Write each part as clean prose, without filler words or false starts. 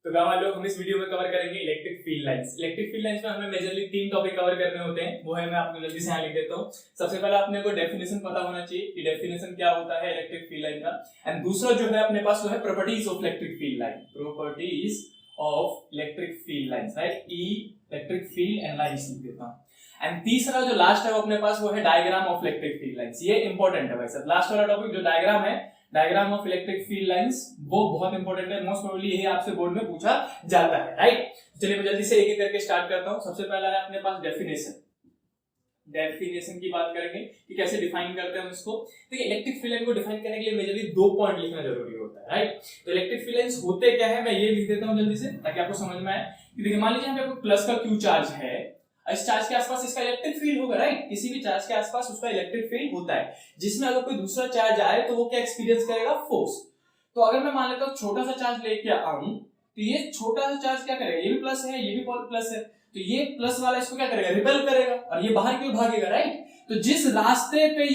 तो गाँव लोग हम इस वीडियो में कवर करेंगे electric field lines. Electric field lines में हमें मेजरली 3 टॉपिक कवर करने होते हैं, वो है मैं आपको जल्दी से यहाँ लिख देता हूँ। सबसे पहले अपने को डेफिनेशन पता होना चाहिए कि डेफिनेशन क्या होता है इलेक्ट्रिक फील्ड लाइन का, एंड दूसरा जो है अपने पास वो है properties of electric field line, properties of electric field lines, right, E electric field and lines लिख देता हूँ। एंड तीसरा जो लास्ट है वो अपने पास वो है diagram of electric field lines. ये इंपॉर्टेंट है भाई साहब, लास्ट वाला टॉपिक जो डायग्राम है, diagram of electric field lines, वो बहुत इंपॉर्टेंट है। मोस्ट प्रोबेबली यही आपसे बोर्ड में पूछा जाता है, राइट। चलिए मैं जल्दी से एक एक करके स्टार्ट करता हूं। सबसे पहला है अपने पास डेफिनेशन। डेफिनेशन की बात करेंगे कि कैसे डिफाइन करते हैं हम इसको। देखिए इलेक्ट्रिक फील्ड लाइन को डिफाइन करने के लिए मेजरली 2 पॉइंट लिखना जरूरी होता है, राइट। तो इलेक्ट्रिक फील्ड लाइंस होते क्या है मैं ये लिख देता हूं जल्दी से ताकि आपको समझ में आए। देखिए मान लीजिए यहाँ पे प्लस का क्यू चार्ज है, इस चार्ज के आसपास इसका इलेक्ट्रिक फील्ड होगा, राइट। किसी भी चार्ज के आसपास उसका इलेक्ट्रिक फील्ड होता है, जिसमें अगर कोई दूसरा चार्ज आए तो वो क्या एक्सपीरियंस करेगा, फोर्स। तो अगर मैं मान लेता हूँ छोटा सा चार्ज लेके आऊं तो ये छोटा सा चार्ज क्या करेगा, ये भी प्लस है ये भी प्लस है, तो ये प्लस वाला इसको क्या करेगा, रिपेल करेगा, और ये बाहर क्यों भागेगा, राइट। तो जिस रास्ते पे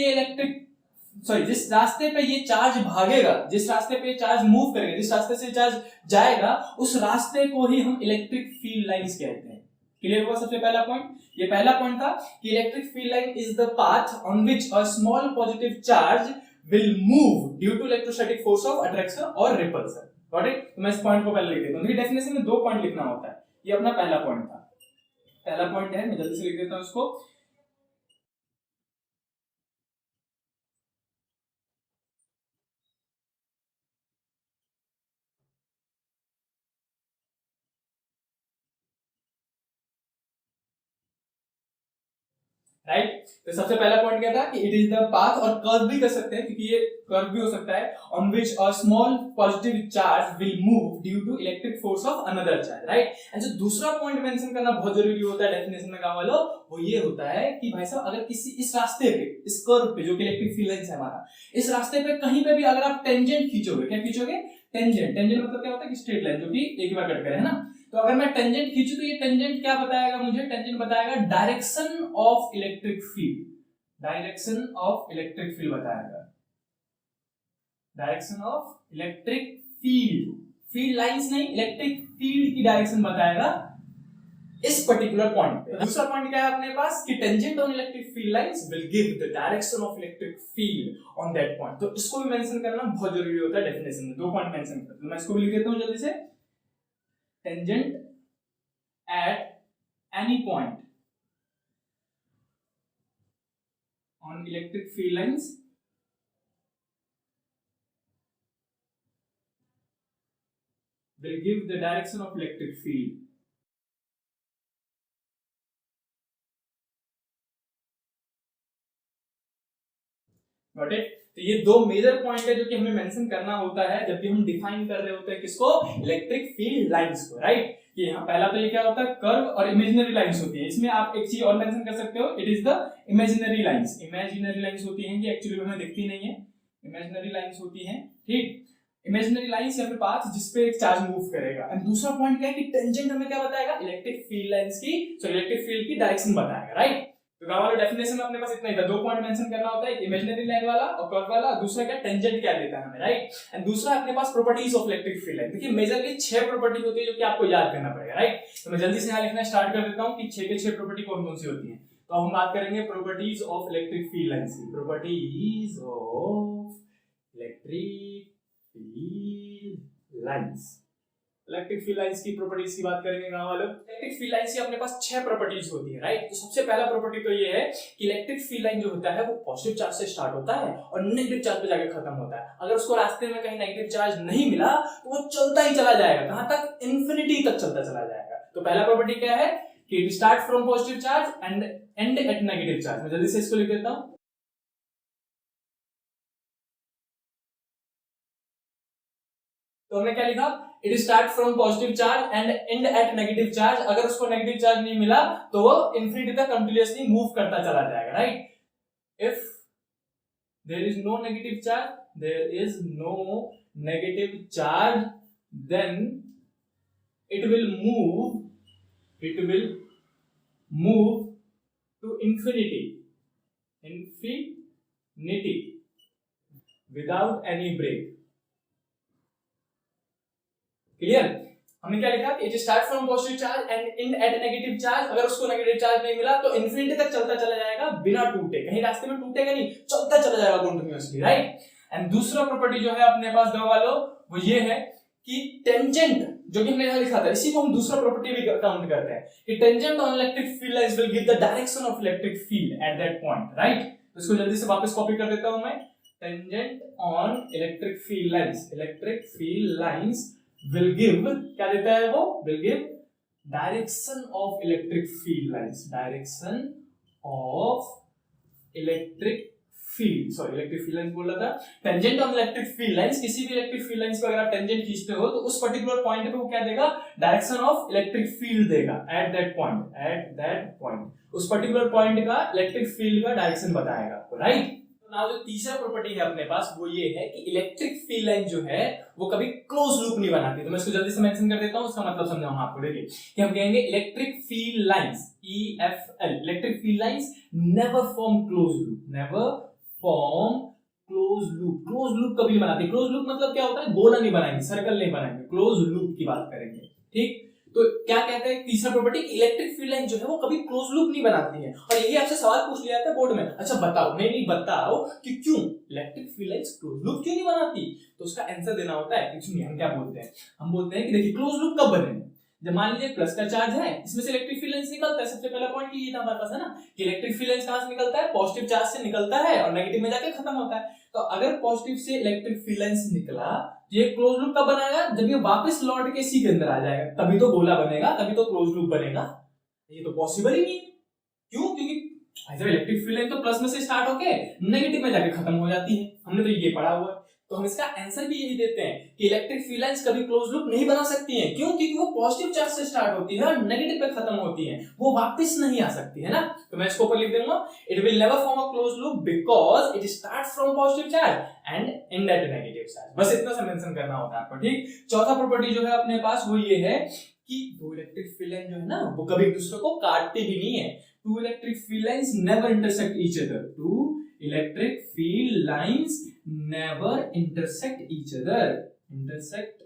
ये चार्ज भागेगा, जिस रास्ते पे चार्ज मूव करेगा, जिस रास्ते से चार्ज जाएगा, उस रास्ते को ही हम इलेक्ट्रिक फील्ड लाइंस कहते हैं। क्लियर हुआ सबसे पहला पॉइंट। ये पहला पॉइंट था कि electric field line is the path on which a small positive charge will move due to electrostatic force of attraction और रिपल्सन। Got it. तो मैं इस पॉइंट को पहले लिख देता हूं। देखिए डेफिनेशन में 2 पॉइंट लिखना होता है, ये अपना पहला पॉइंट था। पहला पॉइंट है, मैं जल्दी से लिख देता हूं इसको। राइट। तो सबसे पहला पॉइंट क्या था कि इट इज द पाथ, और कर्व भी कर सकते हैं क्योंकि ये कर्व भी हो सकता है, on which a small positive charge will move due to electric force of another charge, right. And जो दूसरा पॉइंट मेंशन करना बहुत जरूरी होता है डेफिनेशन में, काम वालों, वो ये होता है कि भाई साहब अगर किसी इस रास्ते पे, इस कर्व पे जो कि इलेक्ट्रिक फील्ड लाइन है हमारा, इस रास्ते पे कहीं पे भी अगर आप टेंजेंट खींचोगे, क्या खींचोगे, टेंजेंट। टेंजेंट मतलब क्या होता है कि स्ट्रेट लाइन जो कि एक बार कट करे, है ना। तो अगर मैं टेंजेंट खींचूं तो ये टेंजेंट क्या बताएगा मुझे, टेंजेंट बताएगा direction of electric field, direction of electric field बताएगा, direction of electric field, field lines नहीं, इलेक्ट्रिक फील्ड की डायरेक्शन बताएगा इस पर्टिकुलर पॉइंट पे। दूसरा पॉइंट क्या है अपने पास कि tangent on electric field lines will give the direction of electric field on that point. तो इसको भी मेंशन करना बहुत जरूरी होता है डेफिनेशन में, 2 पॉइंट मेंशन करते हैं। मैं इसको भी लिख देता हूं जल्दी से। Tangent at any point on electric field lines will give the direction of electric field. Got it? तो ये 2 मेजर पॉइंट है जो कि हमें मेंशन करना होता है जब भी हम डिफाइन कर रहे होते हैं किसको, इलेक्ट्रिक फील्ड लाइंस को, राइट। कि यहाँ पहला तो ये क्या होता है, कर्व और इमेजिनरी लाइंस होती है। इसमें आप एक चीज और मेंशन कर सकते हो, it is the imaginary lines. Imaginary lines होती हैं कि एक्चुअली हमें दिखती नहीं है, इमेजिनरी लाइंस होती हैं, ठीक। इमेजिनरी लाइंस या फिर पाथ जिस पे एक चार्ज मूव करेगा। एंड दूसरा पॉइंट क्या है कि टेंजेंट हमें क्या बताएगा, इलेक्ट्रिक फील्ड लाइंस की, सॉरी इलेक्ट्रिक फील्ड की डायरेक्शन बताएगा, राइट। तो गाँव वाले डेफिनेशन में अपने पास इतना ही था, 2 पॉइंट मेंशन करना होता है, एक इमेजिनरी लाइन वाला और कर्व वाला, दूसरा क्या टेंजेंट क्या देता है हमें, राइट। एंड दूसरा अपने पास properties of electric field line. देखिए मेजरली 6 प्रॉपर्टी होती है जो कि आपको याद करना पड़ेगा, राइट। तो मैं जल्दी से यहाँ लिखना स्टार्ट कर देता हूँ कि 6 के 6 प्रॉपर्टी कौन कौन सी होती है। तो हम बात करेंगे properties of electric field lines की, properties of electric field lines. Electric field lines की प्रॉपर्टीज की बात करेंगे गाँव वालों। इलेक्ट्रिक फील्ड लाइंस की अपने पास 6 प्रॉपर्टीज होती है, राइट। तो सबसे पहला प्रॉपर्टी तो ये है कि इलेक्ट्रिक फील्ड लाइन जो होता है वो पॉजिटिव चार्ज से स्टार्ट होता है और नेगेटिव चार्ज पे जाकर खत्म होता है। अगर उसको रास्ते में कहीं नेगेटिव चार्ज नहीं मिला तो वो चलता ही चला जाएगा, कहां तक, इन्फिनिटी तक चलता चला जाएगा। तो पहला प्रॉपर्टी क्या है कि it start from positive charge and end at negative charge. मैं जल्दी से इसको लिख देता हूं। तो हमने क्या लिखा, it start from positive charge and end at negative charge. अगर उसको नेगेटिव चार्ज नहीं मिला तो वो इन्फिनिटी तक कंटिन्यूअसली मूव करता चला जाएगा, right. If there is no negative charge, there is no negative charge, then it will move to infinity without any break. Clear. हमने क्या लिखा कि it start from positive charge and end at negative charge, अगर उसको negative charge नहीं मिला तो infinity तक चलता चला जाएगा बिना टूटे, कहीं रास्ते में टूटेगा नहीं, चलता चला जाएगा कंटीन्यूअसली, राइट। एंड दूसरा प्रॉपर्टी जो है अपने पास दो वालों वो ये है कि टेंजेंट, जो कि हमने यहां लिखा था, इसी को हम दूसरा प्रॉपर्टी भी काउंट करते हैं कि tangent on electric field lines will give the direction of electric field at that point, right. तो इसको जल्दी से वापस कॉपी कर देता हूं मैं। Tangent on electric field lines, electric field lines will give, क्या देता है वो, will give direction of electric field lines, direction of electric field, sorry electric field lines बोल रहा था। Tangent on electric field lines, किसी भी इलेक्ट्रिक फील्ड लाइंस पर अगर आप टेंजेंट खींचते हो तो उस पर्टिकुलर पॉइंट पे वो क्या देगा, डायरेक्शन ऑफ इलेक्ट्रिक फील्ड देगा eight that point, eight that point, उस पर्टिकुलर पॉइंट का इलेक्ट्रिक फील्ड का डायरेक्शन बताएगा आपको, राइट। नाउ जो तीसरा प्रॉपर्टी है अपने पास वो ये है कि इलेक्ट्रिक फील्ड लाइन जो है वो कभी क्लोज लूप नहीं बनाती। तो मैं इसको जल्दी से मेंशन कर देता हूं, उसका मतलब समझाऊंगा आपको। देखिए कि हम कहेंगे electric field lines, EFL, electric field lines never form close loop, never form close loop, close loop कभी नहीं बनाती। क्लोज लूप मतलब क्या होता है, गोला नहीं बनाएंगे, सर्कल नहीं बनाएंगे, क्लोज लूप की बात करेंगे, ठीक। तो क्या कहते हैं तीसरा प्रॉपर्टी, इलेक्ट्रिक फील्ड लाइन जो है वो कभी क्लोज लूप नहीं बनाती है। और यही आपसे सवाल पूछ लिया था बोर्ड में, अच्छा बताओ, नहीं बताओ कि क्यों electric field line close loop क्यों नहीं बनाती। तो उसका आंसर देना होता है कि सुनिए हम क्या बोलते हैं, हम बोलते हैं कि देखिए क्लोज लूप कब बनेगा, जब मान लीजिए प्लस का चार्ज है, इसमें से इलेक्ट्रिक फील्ड लाइंस निकलता है। सबसे पहला पॉइंट ये था हमारे पास, है ना, कि इलेक्ट्रिक फील्ड लाइंस कहां से निकलता है, पॉजिटिव चार्ज से निकलता है और नेगेटिव में जाके खत्म होता है। तो अगर पॉजिटिव से इलेक्ट्रिक फील्ड लाइंस निकला, ये क्लोज लूप कब बनाएगा, जब ये वापस लौट के सी के अंदर आ जाएगा, तभी तो गोला बनेगा, तभी तो क्लोज लूप बनेगा। ये तो पॉसिबल ही नहीं है। क्यों, क्योंकि इलेक्ट्रिक फील्ड लाइन तो प्लस में से स्टार्ट होके नेगेटिव में जाके खत्म हो जाती है, हमने तो ये पढ़ा हुआ है। तो हम इसका आंसर भी यही देते हैं कि इलेक्ट्रिक फील्ड लाइंस कभी क्लोज लूप नहीं बना सकती हैं। क्यों, क्योंकि वो पॉजिटिव चार्ज से स्टार्ट होती है और नेगेटिव पे खत्म होती है, वो वापस नहीं आ सकती है ना। तो मैं इसको ऊपर लिख दूंगा, it will never form a close loop because it starts from positive charge and end at negative charge. बस इतना सा मेंशन करना होता है आपको, ठीक। चौथा प्रॉपर्टी जो है अपने पास वो ये है कि दो इलेक्ट्रिक फील्ड लाइन जो है ना वो कभी एक दूसरे को काटती भी नहीं है। Two electric field lines never intersect each other, two electric field lines never intersect each other, intersect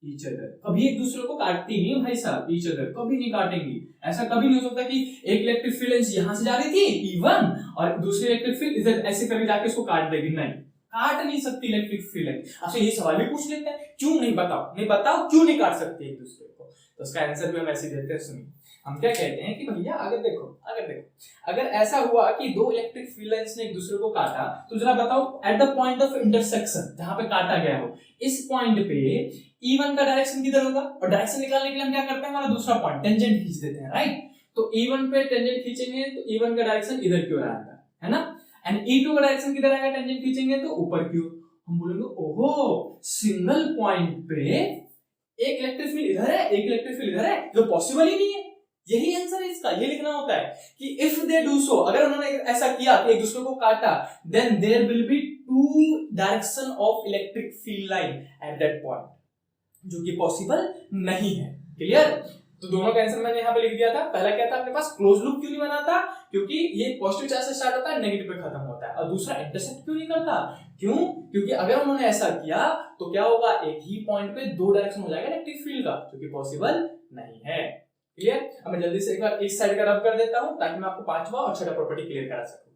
each other, कभी एक दूसरे को काटती नहीं भाई साहब, ईच अदर कभी नहीं काटेंगी। ऐसा कभी नहीं हो सकता कि एक इलेक्ट्रिक फील्ड लाइंस यहां से जा रही थी E1 और दूसरी इलेक्ट्रिक फील्ड इधर ऐसे कभी जाके इसको काट देगी, नहीं, काट नहीं सकती इलेक्ट्रिक फील्ड लाइन। आपसे ये सवाल भी पूछ लेते हैं, क्यों नहीं बताओ, नहीं बताओ क्यों नहीं काट सकती एक दूसरे को। तो उसका आंसर भी हम ऐसे देते हैं, सुनिए हम क्या कहते हैं कि भैया अगर देखो अगर ऐसा हुआ कि दो इलेक्ट्रिक फील्ड लाइंस ने एक दूसरे को काटा, तो जरा बताओ at the point of intersection जहां पे काटा गया हो, इस पॉइंट पे E1 का डायरेक्शन किधर होगा, और डायरेक्शन निकालने के लिए हम क्या करते हैं, हमारा दूसरा पॉइंट टेंजेंट खींच देते हैं, राइट। तो E1 पे टेंजेंट खींचेंगे तो E1 का डायरेक्शन इधर की ओर आएगा, है ना, एंड E2 का डायरेक्शन किधर आएगा, टेंजेंट खींचेंगे तो ऊपर की ओर। हम बोलेंगे ओहो सिंगल पॉइंट पे एक इलेक्ट्रिक फील्ड इधर है, एक इलेक्ट्रिक फील्ड इधर है, तो पॉसिबल ही नहीं है। यही आंसर है इसका, ये लिखना होता है कि इफ दे डू सो, अगर उन्होंने ऐसा किया कि एक दूसरे को काटा, then there will be two direction of electric field line at that point, जो कि पॉसिबल नहीं है। क्लियर। तो दोनों का आंसर मैंने यहां पे लिख दिया था। पहला क्या था अपने पास, क्लोज लूप क्यों नहीं बनाता, क्योंकि ये पॉजिटिव चार्ज से स्टार्ट होता है नेगेटिव पे खत्म होता है। और दूसरा इंटरसेक्ट क्यों नहीं करता, क्यों, क्योंकि अगर उन्होंने ऐसा किया तो क्या होगा, एक ही पॉइंट पे दो डायरेक्शन हो जाएगा इलेक्ट्रिक फील्ड का, जो कि पॉसिबल नहीं है। क्लियर। अब मैं जल्दी से एक बार इस साइड का रब कर देता हूं ताकि मैं आपको पांचवा और छठा प्रॉपर्टी क्लियर करा सकूं।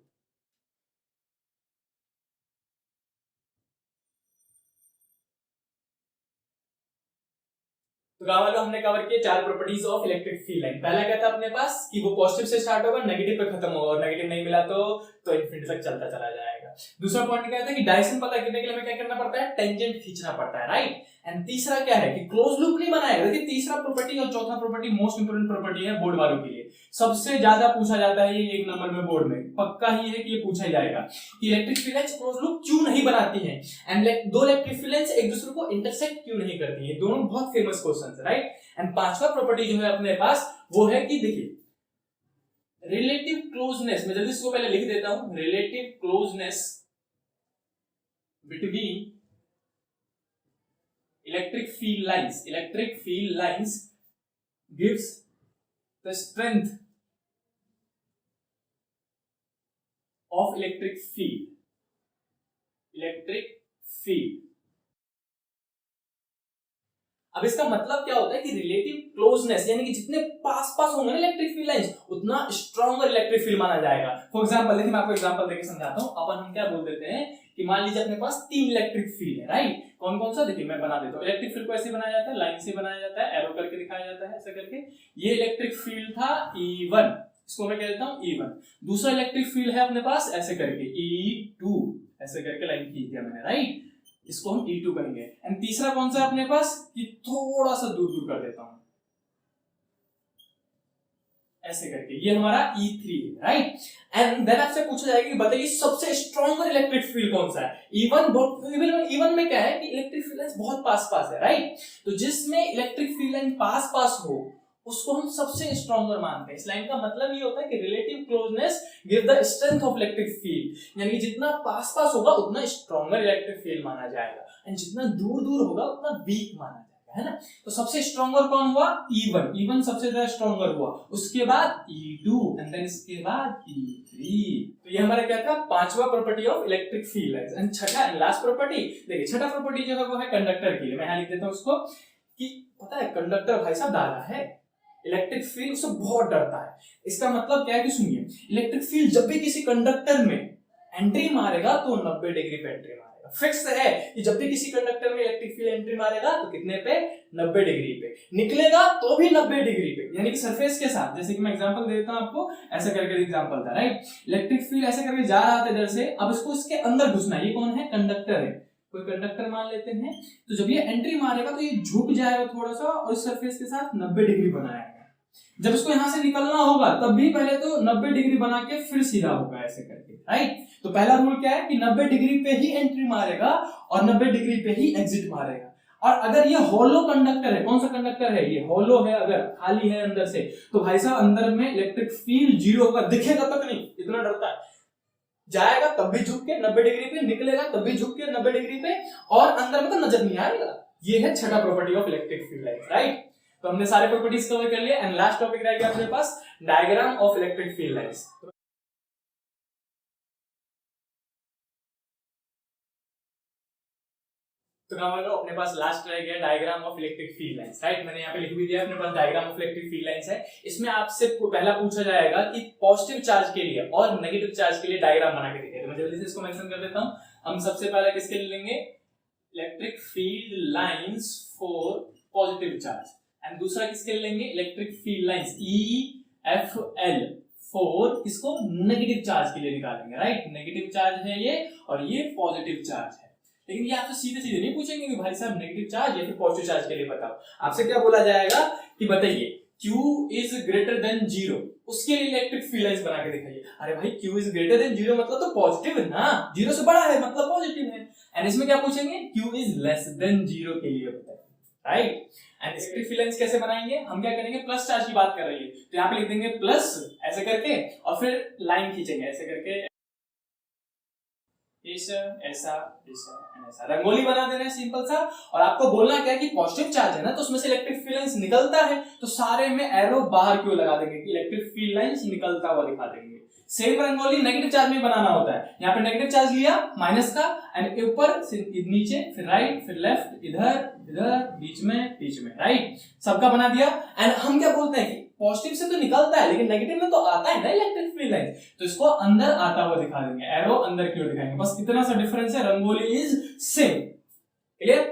तो गाँव हमने कवर किए चार properties of electric field line. पहला क्या था अपने पास कि वो पॉजिटिव से स्टार्ट होगा, नेगेटिव पे खत्म होगा, और नेगेटिव नहीं मिला तो इन्फिनिटी तक चलता चला जाएगा। दूसरा पॉइंट क्या था कि डायरेक्शन पता करने के लिए हमें क्या करना पड़ता है, टेंजेंट खींचना पड़ता है, राइट। एंड तीसरा क्या है कि क्लोज लूप नहीं बनाएगा। देखिए तीसरा प्रॉपर्टी और चौथा प्रॉपर्टी मोस्ट इंपोर्टेंट प्रॉपर्टी है बोर्ड वालों के लिए, सबसे ज्यादा पूछा जाता है ये एक नंबर में बोर्ड में, पक्का ही है कि ये पूछा जाएगा कि electric field lines close loop क्यों नहीं बनाती हैं, एंड दो इलेक्ट्रिक फील्ड लाइंस एक दूसरे को इंटरसेक्ट क्यों नहीं करती है। दोनों बहुत फेमस क्वेश्चन है, राइट। एंड पांचवा प्रॉपर्टी जो है अपने पास वो है कि देखिए रिलेटिव क्लोजनेस, मैं जल्दी इसको पहले लिख देता हूं, relative closeness between electric field lines gives the strength of electric field. अब इसका मतलब क्या होता है कि रिलेटिव क्लोजनेस यानी कि जितने पास पास होंगे ना इलेक्ट्रिक फील्ड लाइंस उतना स्ट्रॉन्गर इलेक्ट्रिक फील्ड माना जाएगा। फॉर एग्जांपल देखिए मैं आपको एग्जांपल देके समझाता हूं। अपन हम क्या बोल देते हैं कि मान लीजिए अपने पास 3 इलेक्ट्रिक फील्ड है, राइट। कौन कौन सा देखिए मैं बना देता हूं। इलेक्ट्रिक फील्ड को ऐसे बनाया जाता है, लाइन से बनाया जाता है, एरो करके दिखाया जाता है ऐसा करके। ये इलेक्ट्रिक फील्ड था E1, इसको मैं कह देता हूं E1। दूसरा इलेक्ट्रिक फील्ड है अपने पास ऐसे करके E2, ऐसे करके लाइन खींच दिया मैंने, राइट। इसको हम E2 कहेंगे। एंड तीसरा कौन सा अपने पास कि थोड़ा सा दूर दूर कर देता हूं ऐसे करके, ये हमारा E3 है, राइट। एंड देन आपसे पूछा जाएगा कि बताइए सबसे स्ट्रॉन्गर इलेक्ट्रिक फील्ड कौन सा है। E1 में क्या है कि इलेक्ट्रिक फील्ड लाइंस बहुत पास पास है, राइट। तो जिसमें इलेक्ट्रिक फील्ड लाइन पास पास हो उसको हम सबसे स्ट्रॉन्गर मानते हैं। इस लाइन का मतलब ये होता है कि relative closeness give the strength of electric field, यानी कि जितना पास पास होगा उतना स्ट्रॉन्गर इलेक्ट्रिक फील्ड माना जाएगा एंड जितना दूर दूर होगा उतना वीक माना जाएगा, है ना। तो सबसे स्ट्रॉन्गर कौन हुआ E1 सबसे ज्यादा स्ट्रॉन्गर हुआ, उसके बाद E2 एंड देन इसके बाद E3। तो ये हमारा क्या था पांचवा property of electric field lines. And छठा एंड लास्ट प्रॉपर्टी देखिए, छठा प्रॉपर्टी जो है वो है कंडक्टर की। मैं यहां लिख देता हूं उसको कि पता है कंडक्टर भाई साहब दादा है, इलेक्ट्रिक फील्ड उससे बहुत डरता है। इसका मतलब क्या है कि सुनिए, इलेक्ट्रिक फील्ड जब भी किसी कंडक्टर में एंट्री मारेगा तो 90 डिग्री पे एंट्री मारेगा। फिक्स है कि जब भी किसी कंडक्टर में इलेक्ट्रिक फील्ड एंट्री मारेगा तो कितने पे 90 डिग्री पे, निकलेगा तो भी 90 डिग्री पे, यानी कि सरफेस के साथ। जैसे कि मैं एग्जांपल देता हूं आपको, ऐसा करके एग्जांपल था, राइट। इलेक्ट्रिक फील्ड ऐसे करके जा रहा था इधर से, अब इसको इसके अंदर घुसना है। ये कौन है कंडक्टर है, कोई कंडक्टर मान लेते हैं। तो जब ये एंट्री मारेगा तो ये झुक जाएगा थोड़ा सा और इस सरफेस के साथ 90 डिग्री बनाएगा। जब इसको यहां से निकलना होगा तब भी पहले तो 90 डिग्री बना के फिर सीधा होगा ऐसे करके, राइट। तो पहला रूल क्या है कि 90 डिग्री पे ही एंट्री मारेगा और 90 डिग्री पे ही एग्जिट मारेगा। और अगर ये होलो कंडक्टर है, कौन सा कंडक्टर है ये होलो है, अगर खाली है अंदर से, तो भाई साहब अंदर में इलेक्ट्रिक फील्ड जीरो होगा, दिखेगा तक नहीं, इतना डरता है। जाएगा तब भी झुक के 90 डिग्री पे, निकलेगा तब भी झुक के 90 डिग्री पे, और अंदर में तो नजर नहीं आएगा। ये है छठा property of electric field lines, right. तो हमने सारे प्रॉपर्टीज कवर कर लिए एंड लास्ट टॉपिक रह गया अपने पास diagram of electric field lines. तो अपने पास लास्ट रह गया diagram of electric field lines, right. मैंने यहाँ पे लिख भी दिया अपने पास diagram of electric field lines है। इसमें आपसे पहला पूछा जाएगा कि पॉजिटिव चार्ज के लिए और नेगेटिव चार्ज के लिए डायग्राम बना के दिखाइए। तो मैं जल्दी से इसको मेंशन कर देता हूँ। हम सबसे पहले किसके लिए लेंगे, electric field lines for positive charge, and दूसरा किसके लिए लेंगे, electric field lines EFL for इसको नेगेटिव चार्ज के लिए निकालेंगे, राइट। नेगेटिव चार्ज है ये और ये पॉजिटिव चार्ज है। लेकिन ये आपसे सीधे सीधे नहीं पूछेंगे कि भाई साहब नेगेटिव चार्ज या फिर पॉजिटिव चार्ज के लिए बताओ। आपसे क्या बोला जाएगा कि बताइए Q इज ग्रेटर देन 0, उसके लिए इलेक्ट्रिक फील्ड लाइंस बना के दिखाइए। अरे भाई Q इज ग्रेटर देन 0 मतलब तो पॉजिटिव है ना, 0 से बड़ा है मतलब पॉजिटिव है। एंड इसमें क्या पूछेंगे, Q इज लेस देन 0 के लिए बताइए, right. And electric field lines कैसे बनाएंगे, हम क्या करेंगे, प्लस चार्ज की बात कर रही है तो यहाँ पे लिख देंगे प्लस ऐसे करके और फिर लाइन खींचेंगे ऐसे करके, ऐसा ऐसा ऐसा रंगोली बना देना है सिंपल सा। और आपको बोलना क्या है कि पॉजिटिव चार्ज है ना तो उसमें से इलेक्ट्रिक फील्ड लाइंस निकलता है, तो सारे में एरो बाहर क्यों लगा देंगे कि इलेक्ट्रिक फील्ड लाइंस निकलता हुआ दिखा देंगे। सेम रंगोली नेगेटिव चार्ज में बनाना होता है। यहाँ पे नेगेटिव चार्ज लिया माइनस का, एंड ऊपर नीचे फिर राइट फिर लेफ्ट, इधर इधर बीच में राइट, सबका बना दिया। एंड हम क्या बोलते हैं कि पॉजिटिव से तो निकलता है लेकिन नेगेटिव में तो आता है ना इलेक्ट्रिक फील्ड लाइन, तो इसको अंदर आता हुआ दिखा देंगे, एरो अंदर की ओर दिखाएंगे, बस इतना सा डिफरेंस है, रंगोली इज सेम। क्लियर।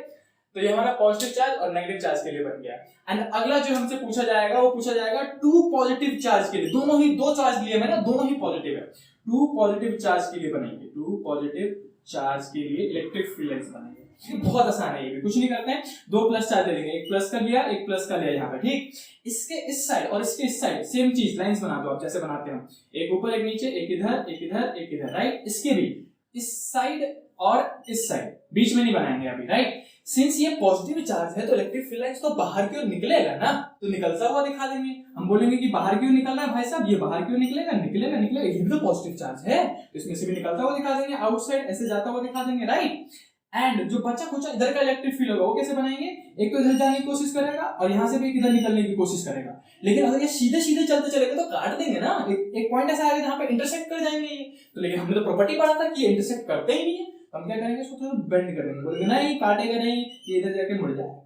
तो ये हमारा पॉजिटिव चार्ज और नेगेटिव चार्ज के लिए बन गया। एंड अगला जो हमसे पूछा जाएगा वो पूछा जाएगा टू पॉजिटिव चार्ज के लिए, दोनों ही दो चार्ज लिए मैंने, दोनों ही पॉजिटिव है, टू पॉजिटिव चार्ज के लिए बनेंगे, टू पॉजिटिव चार्ज के लिए इलेक्ट्रिक फील्ड लाइंस बनेंगे। बहुत आसान है, ये भी कुछ नहीं करते हैं, दो प्लस चार्ज ले लेंगे, एक प्लस का लिया एक प्लस का लिया यहाँ पे, ठीक। इसके इस साइड और इसके इस साइड सेम चीज लाइंस बना दो आप जैसे बनाते हैं, एक ऊपर एक नीचे, एक इधर एक इधर एक इधर, राइट। इसके भी इस साइड और इस साइड, बीच में नहीं बनाएंगे अभी, राइट। सिंस ये पॉजिटिव चार्ज है तो इलेक्ट्रिक फील्ड लाइंस तो बाहर की ओर निकलेगा ना, तो निकलता हुआ दिखा देंगे। हम बोलेंगे कि बाहर की ओर निकलना है भाई साहब, ये बाहर की ओर निकलेगा निकलेगा निकलेगा, ये भी तो पॉजिटिव चार्ज है तो इसमें से भी निकलता हुआ दिखा देंगे, आउटसाइड ऐसे जाता हुआ दिखा देंगे, राइट। एंड जो बचा खुचा इधर का इलेक्ट्रिक फील्ड होगा वो कैसे बनाएंगे, एक तो इधर जाने की कोशिश करेगा और यहाँ से भी इधर निकलने की कोशिश करेगा, लेकिन अगर ये सीधे सीधे चलते चलेगा तो काट देंगे ना, एक पॉइंट ऐसा आएगा जहाँ पे इंटरसेक्ट कर जाएंगे ये, तो लेकिन हमने तो प्रॉपर्टी पढ़ा था कि ये इंटरसेक्ट करते ही नहीं है, हम क्या करेंगे इसको थोड़ा बेंड कर देंगे, बोलेंगे नहीं काटेगा नहीं, ये इधर जाके मुड़ जाएगा,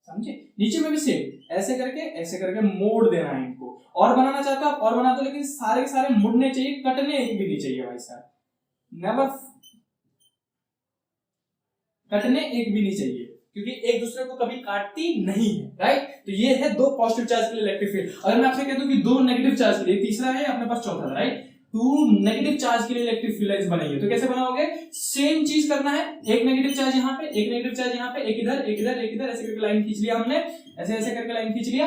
समझे। नीचे में भी सेम ऐसे करके मोड़ देना है इनको, और बनाना चाहता आप और बना दो, लेकिन सारे के सारे मुड़ने चाहिए, कटने भी नहीं चाहिए भाई साहब, नेवर, कटने एक भी नहीं चाहिए, क्योंकि एक दूसरे को कभी काटती नहीं है, राइट। तो ये है दो पॉजिटिव चार्ज के लिए इलेक्ट्रिक फील्ड। अगर मैं आपसे कह दूं कि दो नेगेटिव चार्ज के लिए, तीसरा है अपने पास चौथा था, राइट, टू नेगेटिव चार्ज के लिए इलेक्ट्रिक फील्ड लाइंस बनाइए, तो कैसे बनाओगे, सेम चीज करना है, एक नेगेटिव चार्ज यहाँ पे, एक नेगेटिव चार्ज यहाँ पे, एक इधर एक इधर एक इधर, ऐसे करके लाइन खींच लिया हमने, ऐसे ऐसे करके लाइन खींच लिया।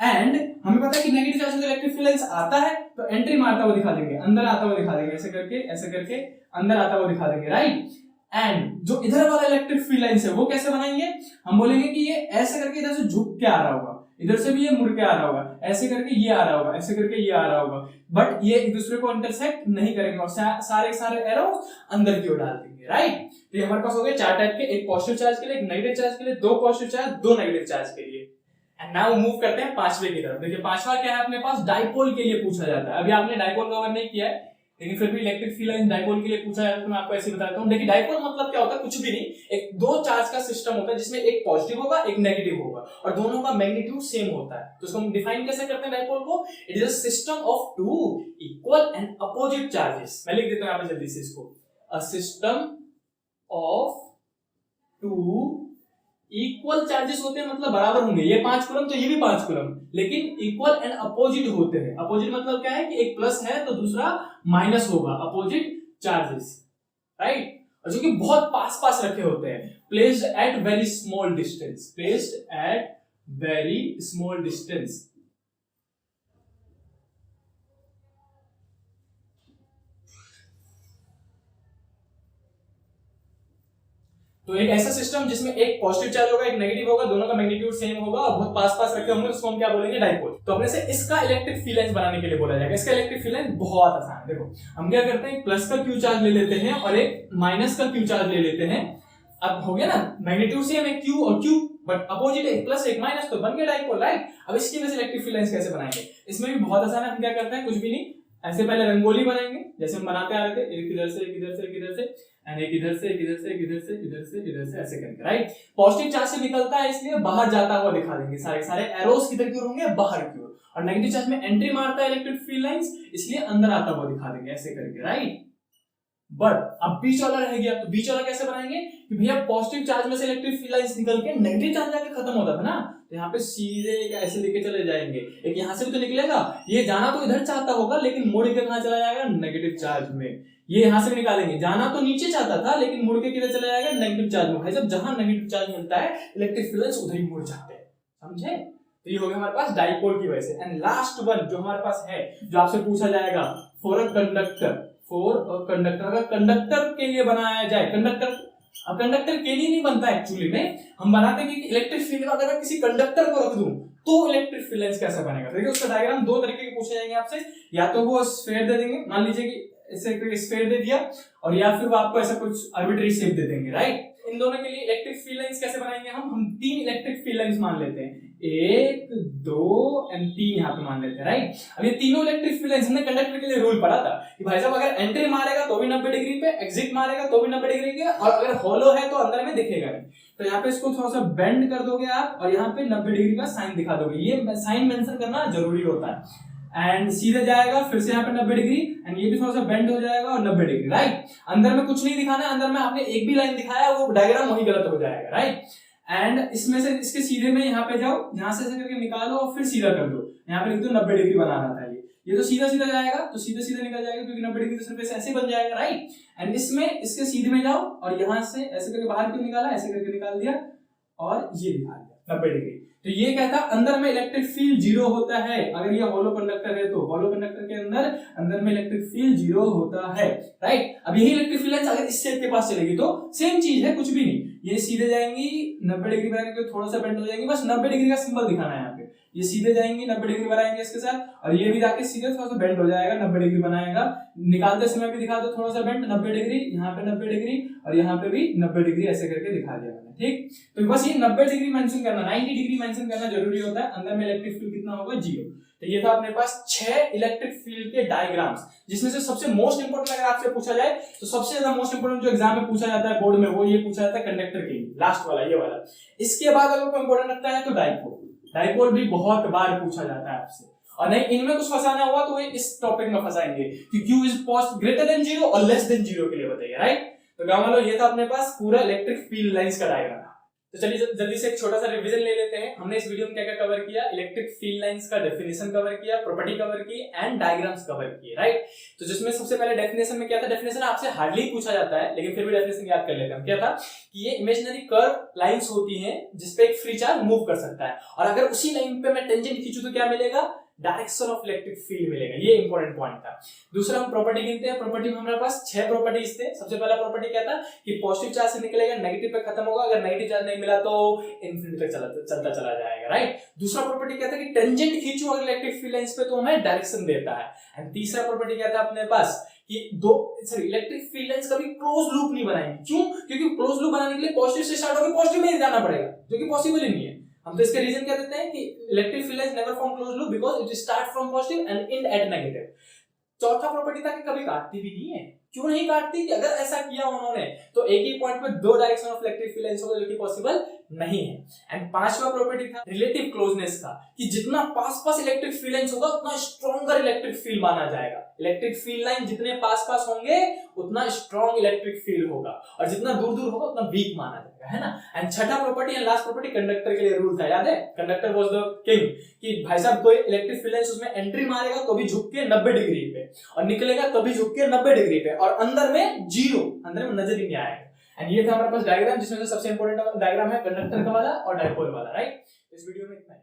एंड हमें पता है कि नेगेटिव चार्ज से इलेक्ट्रिक फील्ड लाइंस आता है तो एंट्री मारता हुआ दिखा देंगे, अंदर आता हुआ दिखा देंगे, ऐसे करके अंदर आता हुआ दिखा देंगे, राइट। एंड जो इधर वाला इलेक्ट्रिक फील्ड लाइंस है वो कैसे बनाएंगे, हम बोलेंगे कि ये ऐसे करके इधर से झुक के आ रहा होगा, इधर से भी ये मुड़ के आ रहा होगा, ऐसे करके ये आ रहा होगा, ऐसे करके ये आ रहा होगा, बट ये एक दूसरे को इंटरसेक्ट नहीं करेंगे और सारे एरो अंदर की ओर डाल देंगे, राइट। तो ये हमारे पास हो गए चार टाइप के, एक पॉजिटिव चार्ज के लिए, एक नेगेटिव चार्ज के लिए, दो पॉजिटिव चार्ज, दो नेगेटिव चार्ज के लिए। एंड नाउ मूव करते हैं पांचवे की तरफ। देखिए पांचवा क्या है अपने पास, डाइपोल के लिए पूछा जाता है। अभी आपने डाइपोल कवर नहीं किया है, लेकिन फिर भी इलेक्ट्रिक फील्ड लाइन डाइपोल के लिए पूछा जाता है, तो मैं आपको ऐसे बताता हूं। देखिए डाइपोल मतलब क्या होता है, कुछ भी नहीं, एक दो चार्ज का सिस्टम होता है जिसमें एक पॉजिटिव होगा एक नेगेटिव होगा और दोनों का मैग्नीट्यूड सेम होता है। तो इसको हम डिफाइन कैसे करते हैं डाइपोल को, it is a system of two equal and opposite charges. मैं लिख देता हूं यहां पे जल्दी से इसको, a system of two equal charges होते हैं, मतलब बराबर होंगे, ये 5 कूलम तो ये भी 5 कूलम, लेकिन इक्वल एंड अपोजिट होते हैं। अपोजिट मतलब क्या है कि एक प्लस है तो दूसरा माइनस होगा, अपोजिट चार्जेस, राइट। और जो कि बहुत पास पास रखे होते हैं, placed at very small distance, placed at very small distance. तो एक ऐसा सिस्टम जिसमें एक पॉजिटिव चार्ज होगा एक नेगेटिव होगा, दोनों का मैग्नीट्यूड सेम होगा और बहुत पास पास रखे होंगे, उसको हम क्या बोलेंगे, डाइपोल। तो अपने से इसका इलेक्ट्रिक फील्ड लाइंस बनाने के लिए बोला जाएगा। इसका इलेक्ट्रिक फील्ड लाइन बहुत आसान है। देखो हम क्या करते हैं, प्लस का क्यू चार्ज ले लेते हैं और एक माइनस का क्यू चार्ज ले लेते हैं। अब हो गया ना, मैग्नीट्यूड सेम है क्यू और क्यू, बट अपोजिट है, प्लस एक माइनस, तो बन गया डाइपोल, राइट। अब इसकी वजह से इलेक्ट्रिक फील्ड लाइंस कैसे बनाएंगे, इसमें भी बहुत आसान है। हम क्या करते हैं, कुछ भी नहीं, ऐसे पहले रंगोली बनाएंगे जैसे हम बनाते आ रहे थे, एक इधर से एक इधर से एक इधर से एंड एक इधर से एक इधर से एक इधर से इधर से इधर से, ऐसे करके, राइट। पॉजिटिव चार्ज से निकलता है इसलिए बाहर जाता हुआ दिखा देंगे, सारे एरोस किधर की ओर होंगे, बाहर की ओर। और नेगेटिव चार्ज में एंट्री मारता है इलेक्ट्रिक फील्ड लाइंस, इसलिए अंदर आता हुआ दिखा देंगे, ऐसे करके, राइट। बट अब बीच वाला रह गया, तो बीच वाला कैसे बनाएंगे कि भैया पॉजिटिव चार्ज में से इलेक्ट्रिक फील्ड लाइंस निकल के नेगेटिव चार्ज जाके खत्म होता था ना, तो यहाँ पे सीधे ऐसे लेके चले जाएंगे। एक यहाँ से भी तो निकलेगा, ये जाना तो इधर चाहता होगा लेकिन मुड़ के कहां चला जाएगा, नेगेटिव चार्ज में। ये यहाँ से भी निकालेंगे, जाना तो नीचे चाहता था लेकिन मुड़ के किधर चला जाएगा, नेगेटिव चार्ज में। भाई जब जहां नेगेटिव चार्ज मिलता है इलेक्ट्रिक फील्ड लाइंस उधर ही मुड़ जाते हैं, समझे। तो ये हो गया हमारे पास डाइपोल की वजह से। एंड लास्ट वन जो हमारे पास है, जो आपसे पूछा जाएगा, for a conductor, for a conductor, अगर कंडक्टर के लिए बनाया जाए, कंडक्टर, अब कंडक्टर के लिए नहीं बनता एक्चुअली में, हम बनाते हैं कि इलेक्ट्रिक फील्ड में अगर मैं किसी कंडक्टर को रख दूं तो इलेक्ट्रिक फील्ड लाइंस कैसे बनेगा। देखिए उसका डायग्राम दो तरीके के पूछे जाएंगे आपसे, या तो वो स्फीयर दे देंगे, मान लीजिए कि ऐसे स्फीयर दे दिया, और या फिर वो आपको ऐसा कुछ आर्बिट्ररी शेप दे देंगे, राइट। इन दोनों के लिए इलेक्ट्रिक फील्ड लाइंस कैसे बनाएंगे हम तीन इलेक्ट्रिक फील्ड लाइंस मान लेते हैं, 1 2 एंड 3 यहाँ पे मान लेते हैं, राइट। अब ये तीनों इलेक्ट्रिक फील्ड लाइंस हमने कंडक्टर के लिए रूल पढ़ा था कि भाई साहब अगर एंट्री मारेगा तो भी 90 डिग्री पे, एग्जिट मारेगा तो भी 90 डिग्री पे, और अगर हॉलो है तो अंदर में दिखेगा नहीं। तो यहाँ पे इसको थोड़ा सा बेंड कर दोगे आप और यहाँ पे 90 डिग्री का साइन दिखा दोगे, ये साइन मेंशन करना जरूरी होता है। एंड सीधे जाएगा, फिर से यहाँ पे 90 डिग्री, एंड ये भी थोड़ा सा बेंड हो जाएगा और 90 डिग्री, राइट। अंदर में कुछ नहीं दिखाना है, अंदर में आपने एक भी लाइन दिखाया वो डायग्राम वही गलत हो जाएगा, राइट। एंड इसमें से इसके सीधे में यहाँ पे जाओ, यहाँ से ऐसे करके निकालो और फिर सीधा कर दो, यहाँ पे लिख दो 90 डिग्री बनाना था। ये तो सीधा सीधा जाएगा, तो सीधा सीधा निकल जाएगा क्योंकि 90 डिग्री तो सरफेस ऐसे बन जाएगा, राइट। एंड इसमें इसके सीधे में जाओ और यहाँ से ऐसे करके बाहर क्यों निकाला, ऐसे करके निकाल दिया और ये दिखा दिया 90 डिग्री। तो ये कहता है अंदर में इलेक्ट्रिक फील्ड 0 होता है, अगर ये हॉलो कंडक्टर है तो हॉलो कंडक्टर के अंदर में इलेक्ट्रिक फील्ड 0 होता है, राइट। अब यही इलेक्ट्रिक फील्ड लाइंस अगर इस शेप के पास चलेगी तो सेम चीज है, कुछ भी नहीं, ये सीधे जाएंगी 90 डिग्री बनाएंगे, थोड़ा सा बेंड हो जाएंगे, बस 90 डिग्री का सिंबल दिखाना है यहाँ पे। ये सीधे जाएंगे 90 डिग्री बनाएंगे इसके साथ, और ये भी जाके सीधे थोड़ा सा बेंड हो जाएगा, 90 डिग्री बनाएगा। निकालते समय भी दिखा दो थोड़ा सा बेंड, 90 डिग्री, यहाँ पे 90 डिग्री और यहाँ पे भी 90 डिग्री, ऐसे करके दिखा दिया मैंने, ठीक। तो बस ये 90 डिग्री मेंशन करना, 90 डिग्री मेंशन करना जरूरी होता है। अंदर में इलेक्ट्रिक फील्ड कितना होगा, 0। तो ये था अपने पास 6 इलेक्ट्रिक फील्ड के डायग्राम्स, जिसमें से सबसे मोस्ट इंपोर्टेंट अगर आपसे पूछा जाए तो सबसे ज्यादा मोस्ट इंपोर्टेंट जो एग्जाम में पूछा जाता है बोर्ड में, वो ये पूछा जाता है कंडक्टर के लिए, लास्ट वाला, ये वाला। इसके बाद अगर कोई इंपोर्टेंट लगता है तो डाइपोल, डाइपोल भी बहुत बार पूछा जाता है आपसे, और नहीं इनमें कुछ फंसाना हुआ तो ये इस टॉपिक में फंसाएंगे कि Q इज ग्रेटर देन 0 और लेस देन 0 के लिए बताइए, राइट। तो गाँव वालों ये था अपने पास पूरा इलेक्ट्रिक फील्ड लाइंस का डायग्राम। तो चलिए जल्दी से एक छोटा सा रिवीजन ले लेते हैं। हमने इस वीडियो में क्या क्या कवर किया, इलेक्ट्रिक फील्ड लाइंस का डेफिनेशन कवर किया, प्रॉपर्टी कवर की एंड डायग्राम्स कवर किए, राइट। तो जिसमें सबसे पहले डेफिनेशन में क्या था, डेफिनेशन आपसे हार्डली पूछा जाता है लेकिन फिर भी डेफिनेशन याद कर लेते हैं। क्या था कि ये इमेजिनरी कर्व लाइंस होती हैं जिसपे एक फ्री चार्ज मूव कर सकता है, और अगर उसी लाइन पे मैं टेंजेंट खींचूं तो क्या मिलेगा, डायरेक्शन ऑफ इलेक्ट्रिक फील्ड मिलेगा। ये इंपॉर्टेंट पॉइंट था। दूसरा हम प्रॉपर्टी गिनते हैं। प्रॉपर्टी में हमारे पास 6 प्रॉपर्टीज थे। सबसे पहला प्रॉपर्टी क्या था कि पॉजिटिव चार्ज से निकलेगा, नेगेटिव पे खत्म होगा, अगर नेगेटिव चार्ज नहीं मिला तो इन्फिनिटी तक चलता चला जाएगा, राइट। दूसरा प्रॉपर्टी क्या था कि टेंजेंट खींचो अगर इलेक्ट्रिक फील्ड लाइंस पे तो हमें डायरेक्शन देता है। एंड तीसरा प्रॉपर्टी क्या था अपने पास कि इलेक्ट्रिक फील्ड लाइंस कभी क्लोज लूप नहीं बनाएंगे। क्यों? क्योंकि क्लोज लूप बनाने के लिए पॉजिटिव से स्टार्ट होकर पॉजिटिव में ही जाना पड़ेगा, जो कि पॉसिबल ही नहीं है। हम तो इसके रीजन क्या देते हैं कि electric field lines never form close loop because it start from positive and end at negative. चौथा प्रॉपर्टी था कि कभी काटती भी नहीं है। क्यों नहीं काटती? कि अगर ऐसा किया उन्होंने तो एक ही पॉइंट पे 2 direction of electric field lines होगा, जो कि पॉसिबल नहीं है। एंड पांचवा प्रॉपर्टी था रिलेटिव क्लोजनेस का, कि जितना पास पास इलेक्ट्रिक फील्ड लाइंस होगा उतना स्ट्रॉन्गर इलेक्ट्रिक फील्ड माना जाएगा। इलेक्ट्रिक फील्ड लाइन जितने पास पास होंगे उतना स्ट्रॉन्ग इलेक्ट्रिक फील्ड होगा, और जितना दूर दूर होगा उतना वीक माना जाएगा, है ना। एंड छठा property and last property conductor के लिए रूल था, याद है। कंडक्टर वाज द किंग, कि भाई साहब कोई इलेक्ट्रिक फील्ड लाइंस उसमें एंट्री मारेगा तो भी झुक के 90 डिग्री पे, और निकलेगा तो भी झुक के 90 डिग्री पे, और अंदर में 0, अंदर में नजर ही नहीं आएगा। एंड ये था हमारे पास डायग्राम, जिसमें से सबसे इंपॉर्टेंट डायग्राम है कंडक्टर का वाला और डाइपोल वाला, राइट। इस वीडियो में इतना ही।